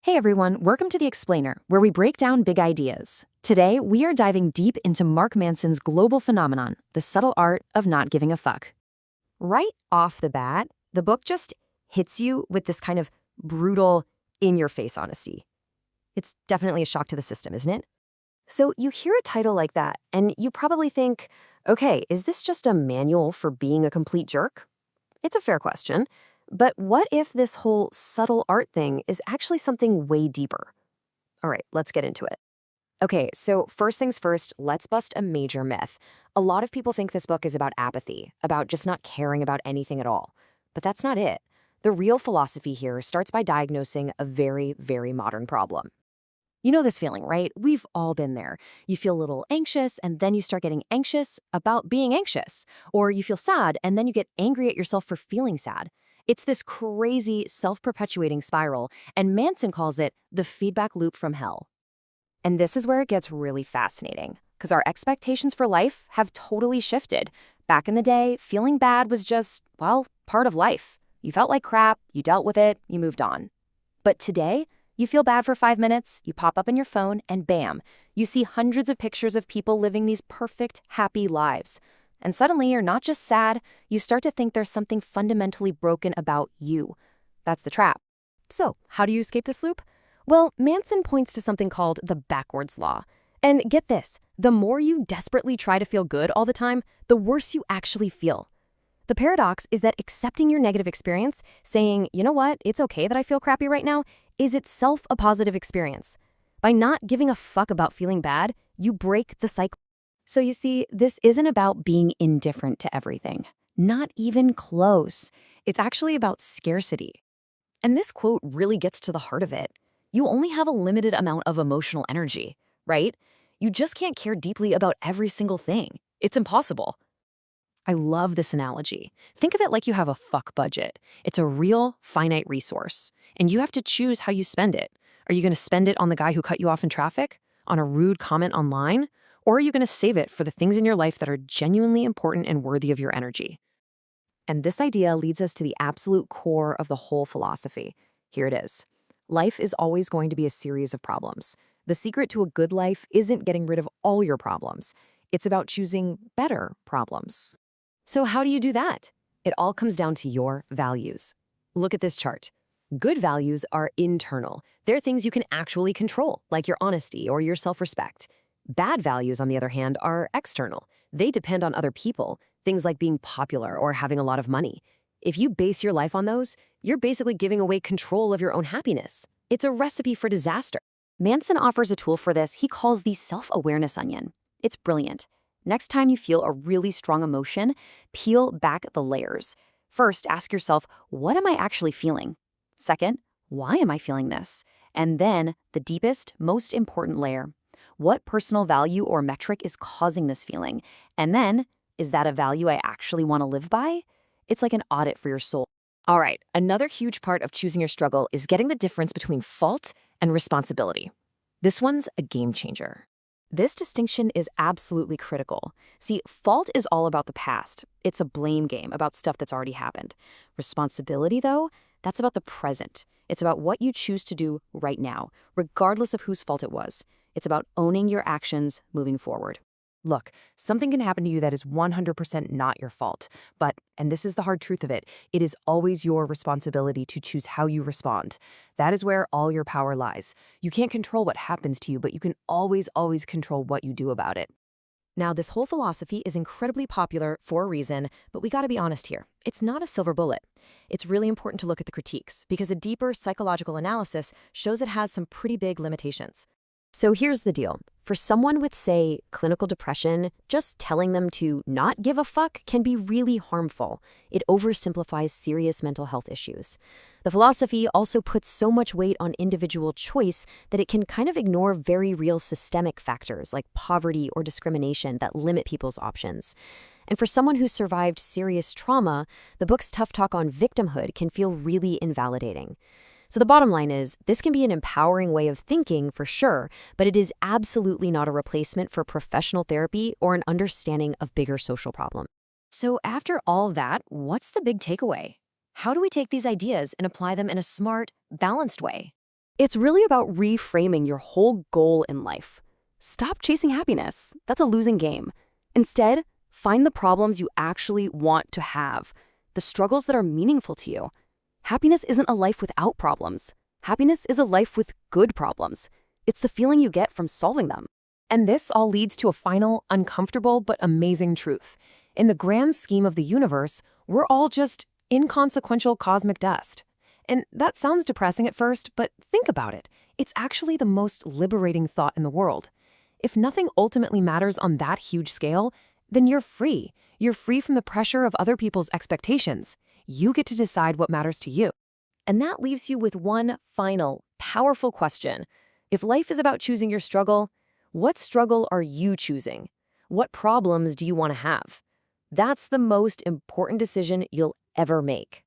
Hey everyone, welcome to The Explainer, where we break down big ideas. Today, we are diving deep into Mark Manson's global phenomenon, the subtle art of not giving a fuck. Right off the bat, the book just hits you with this kind of brutal, in-your-face honesty. It's definitely a shock to the system, isn't it? So you hear a title like that, and you probably think, okay, is this just a manual for being a complete jerk? It's a fair question. But what if this whole subtle art thing is actually something way deeper? All right, let's get into it. Okay, so first things first, let's bust a major myth. A lot of people think this book is about apathy, about just not caring about anything at all. But that's not it. The real philosophy here starts by diagnosing a very, very modern problem. You know this feeling, right? We've all been there. You feel a little anxious, and then you start getting anxious about being anxious. Or you feel sad, and then you get angry at yourself for feeling sad. It's this crazy, self-perpetuating spiral, and Manson calls it the feedback loop from hell. And this is where it gets really fascinating, because our expectations for life have totally shifted. Back in the day, feeling bad was just, well, part of life. You felt like crap, you dealt with it, you moved on. But today, you feel bad for 5 minutes, you pop up in your phone, and bam, you see hundreds of pictures of people living these perfect, happy lives. And suddenly, you're not just sad, you start to think there's something fundamentally broken about you. That's the trap. So, how do you escape this loop? Well, Manson points to something called the backwards law. And get this, the more you desperately try to feel good all the time, the worse you actually feel. The paradox is that accepting your negative experience, saying, you know what, it's okay that I feel crappy right now, is itself a positive experience. By not giving a fuck about feeling bad, you break the cycle. So you see, this isn't about being indifferent to everything. Not even close. It's actually about scarcity. And this quote really gets to the heart of it. You only have a limited amount of emotional energy, right? You just can't care deeply about every single thing. It's impossible. I love this analogy. Think of it like you have a fuck budget. It's a real, finite resource, and you have to choose how you spend it. Are you going to spend it on the guy who cut you off in traffic? On a rude comment online? Or are you going to save it for the things in your life that are genuinely important and worthy of your energy? And this idea leads us to the absolute core of the whole philosophy. Here it is. Life is always going to be a series of problems. The secret to a good life isn't getting rid of all your problems. It's about choosing better problems. So how do you do that? It all comes down to your values. Look at this chart. Good values are internal. They're things you can actually control, like your honesty or your self-respect. Bad values, on the other hand, are external. They depend on other people, things like being popular or having a lot of money. If you base your life on those, you're basically giving away control of your own happiness. It's a recipe for disaster. Manson offers a tool for this he calls the self-awareness onion. It's brilliant. Next time you feel a really strong emotion, peel back the layers. First, ask yourself, what am I actually feeling? Second, why am I feeling this? And then, the deepest, most important layer. What personal value or metric is causing this feeling? And then, is that a value I actually want to live by? It's like an audit for your soul. All right, another huge part of choosing your struggle is getting the difference between fault and responsibility. This one's a game changer. This distinction is absolutely critical. See, fault is all about the past. It's a blame game about stuff that's already happened. Responsibility, though, that's about the present. It's about what you choose to do right now, regardless of whose fault it was. It's about owning your actions moving forward. Look, something can happen to you that is 100% not your fault. But, and this is the hard truth of it, it is always your responsibility to choose how you respond. That is where all your power lies. You can't control what happens to you, but you can always control what you do about it. Now, this whole philosophy is incredibly popular for a reason, but we gotta be honest here. It's not a silver bullet. It's really important to look at the critiques, because a deeper psychological analysis shows it has some pretty big limitations. So here's the deal. For someone with, say, clinical depression, just telling them to not give a fuck can be really harmful. It oversimplifies serious mental health issues. The philosophy also puts so much weight on individual choice that it can kind of ignore very real systemic factors like poverty or discrimination that limit people's options. And for someone who's survived serious trauma, the book's tough talk on victimhood can feel really invalidating. So the bottom line is, this can be an empowering way of thinking for sure, but it is absolutely not a replacement for professional therapy or an understanding of bigger social problems. So after all that, what's the big takeaway? How do we take these ideas and apply them in a smart, balanced way? It's really about reframing your whole goal in life. Stop chasing happiness. That's a losing game. Instead, find the problems you actually want to have, the struggles that are meaningful to you. Happiness isn't a life without problems. Happiness is a life with good problems. It's the feeling you get from solving them. And this all leads to a final, uncomfortable but amazing truth. In the grand scheme of the universe, we're all just inconsequential cosmic dust. And that sounds depressing at first, but think about it. It's actually the most liberating thought in the world. If nothing ultimately matters on that huge scale, then you're free. You're free from the pressure of other people's expectations. You get to decide what matters to you. And that leaves you with one final, powerful question. If life is about choosing your struggle, what struggle are you choosing? What problems do you want to have? That's the most important decision you'll ever make.